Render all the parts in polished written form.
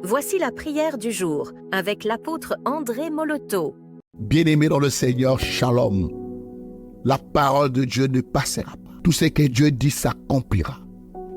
Voici la prière du jour avec l'apôtre André Moloto. Bien-aimés dans le Seigneur, shalom. La parole de Dieu ne passera pas. Tout ce que Dieu dit s'accomplira.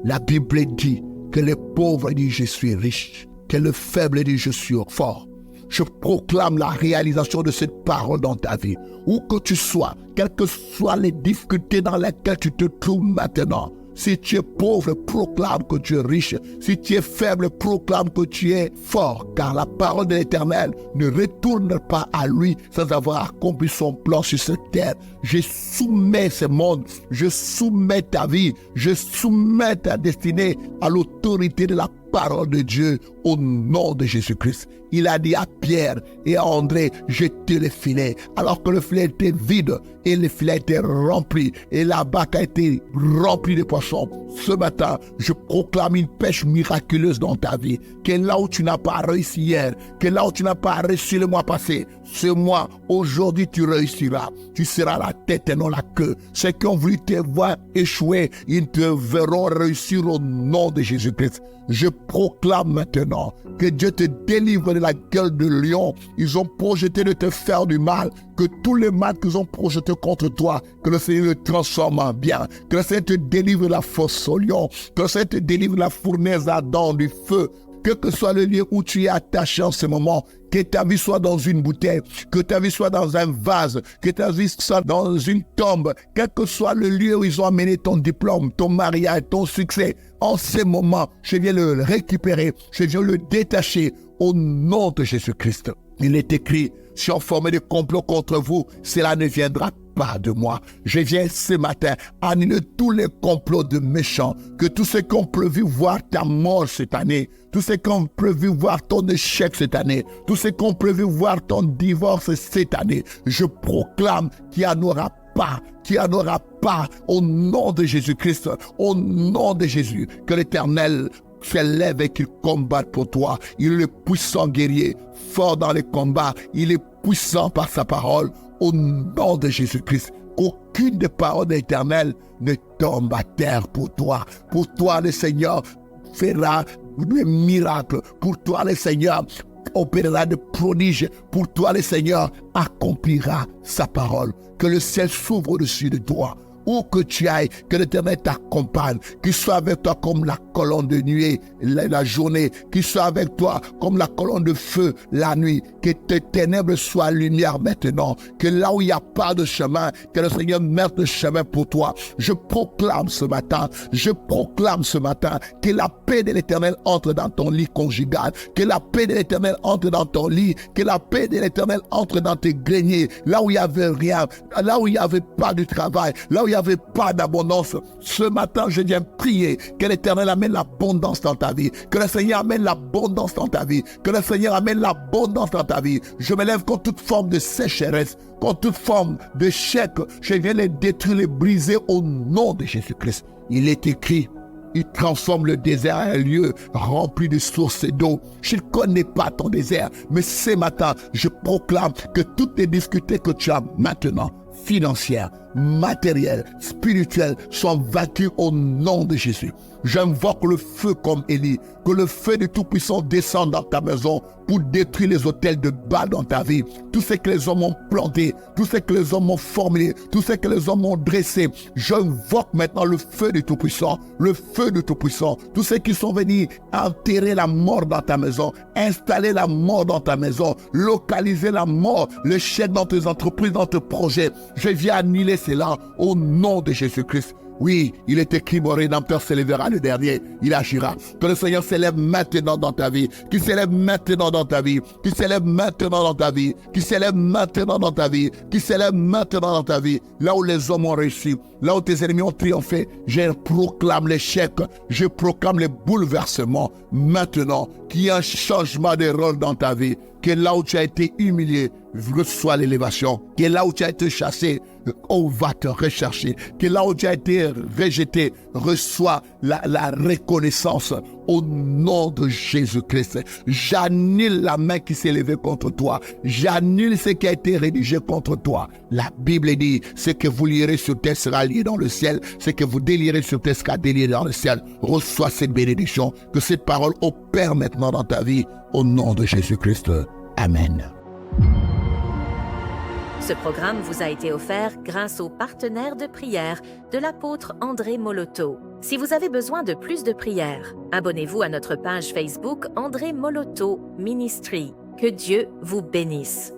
La Bible dit que le pauvre dit je suis riche, que le faible dit je suis fort. Je proclame la réalisation de cette parole dans ta vie. Où que tu sois, quelles que soient les difficultés dans lesquelles tu te trouves maintenant. Si tu es pauvre, proclame que tu es riche. Si tu es faible, proclame que tu es fort. Car la parole de l'Éternel ne retourne pas à lui sans avoir accompli son plan sur cette terre. Je soumets ce monde, je soumets ta vie, je soumets ta destinée à l'autorité de la parole de Dieu au nom de Jésus-Christ. Il a dit à Pierre et à André, jetez le filet. Alors que le filet était vide et le filet était rempli et la barque a été remplie de poissons. Ce matin, je proclame une pêche miraculeuse dans ta vie. Que là où tu n'as pas réussi hier, que là où tu n'as pas réussi le mois passé, ce mois, aujourd'hui tu réussiras. Tu seras la tête et non la queue. Ceux qui ont voulu te voir échouer, ils te verront réussir au nom de Jésus-Christ. Je proclame maintenant que Dieu te délivre de la gueule de lion. Ils ont projeté de te faire du mal. Que tous les mal qu'ils ont projeté contre toi, que le Seigneur le transforme en bien. Que le Seigneur te délivre de la fosse au lion. Que le Seigneur te délivre de la fournaise ardente du feu. Que soit le lieu où tu es attaché en ce moment, que ta vie soit dans une bouteille, que ta vie soit dans un vase, que ta vie soit dans une tombe, quel que soit le lieu où ils ont amené ton diplôme, ton mariage, ton succès, en ce moment, je viens le récupérer, je viens le détacher au nom de Jésus-Christ. Il est écrit, si on formait des complots contre vous, cela ne viendra pas de moi. Je viens ce matin annuler tous les complots de méchants, que tous ceux qui ont prévu voir ta mort cette année, tous ceux qui ont prévu voir ton échec cette année, tous ceux qui ont prévu voir ton divorce cette année, je proclame qu'il n'y en aura pas, au nom de Jésus-Christ, au nom de Jésus, que l'Éternel s'élève et qu'il combatte pour toi. Il est le puissant guerrier, fort dans les combats, il est puissant par sa parole, au nom de Jésus-Christ. Qu'aucune des paroles de l'Éternel ne tombe à terre pour toi. Pour toi, le Seigneur fera des miracles. Pour toi, le Seigneur opérera de prodiges. Pour toi, le Seigneur accomplira sa parole. Que le ciel s'ouvre au-dessus de toi. Où que tu ailles, que l'Éternel t'accompagne, qu'il soit avec toi comme la colonne de nuée la journée, qu'il soit avec toi comme la colonne de feu la nuit, que tes ténèbres soient lumière maintenant, que là où il n'y a pas de chemin, que le Seigneur mette le chemin pour toi. Je proclame ce matin que la paix de l'Éternel entre dans ton lit conjugal, que la paix de l'Éternel entre dans ton lit, que la paix de l'Éternel entre dans tes greniers, là où il n'y avait rien, là où il n'y avait pas de travail, là où il n'y avait pas d'abondance. Ce matin, je viens prier que l'Éternel amène l'abondance dans ta vie, que le Seigneur amène l'abondance dans ta vie, que le Seigneur amène l'abondance dans ta vie. Je me lève contre toute forme de sécheresse, contre toute forme de chèque. Je viens les détruire, les briser au nom de Jésus-Christ. Il est écrit, il transforme le désert en un lieu rempli de sources d'eau. Je ne connais pas ton désert, mais ce matin, je proclame que toutes les difficultés que tu as maintenant, financières, matérielles, spirituelles, sont vaincues au nom de Jésus. J'invoque le feu comme Élie, que le feu du Tout-Puissant descende dans ta maison pour détruire les autels de Baal dans ta vie. Tout ce que les hommes ont planté, tout ce que les hommes ont formulé, tout ce que les hommes ont dressé. J'invoque maintenant le feu du Tout-Puissant, le feu du Tout-Puissant. Tous ceux qui sont venus enterrer la mort dans ta maison, installer la mort dans ta maison, localiser la mort, le chèque dans tes entreprises, dans tes projets. Je viens annuler cela au nom de Jésus-Christ. Oui, il est écrit, mon Rédempteur s'élèvera le dernier, il agira. Que le Seigneur s'élève maintenant dans ta vie, qu'il s'élève maintenant dans ta vie, qu'il s'élève maintenant dans ta vie, qu'il s'élève maintenant dans ta vie, qu'il s'élève maintenant dans ta vie. Là où les hommes ont réussi, là où tes ennemis ont triomphé, je proclame l'échec, je proclame les bouleversements maintenant, qu'il y a un changement de rôle dans ta vie, que là où tu as été humilié, reçois l'élévation. Que là où tu as été chassé, on va te rechercher. Que là où tu as été rejeté, reçois la reconnaissance au nom de Jésus-Christ. J'annule la main qui s'est levée contre toi. J'annule ce qui a été rédigé contre toi. La Bible dit, ce que vous lirez sur terre sera lié dans le ciel. Ce que vous délirez sur terre sera délié dans le ciel. Reçois cette bénédiction. Que cette parole opère maintenant dans ta vie. Au nom de Jésus-Christ. Amen. Ce programme vous a été offert grâce aux partenaires de prière de l'apôtre André Moloto. Si vous avez besoin de plus de prières, abonnez-vous à notre page Facebook André Moloto Ministry. Que Dieu vous bénisse.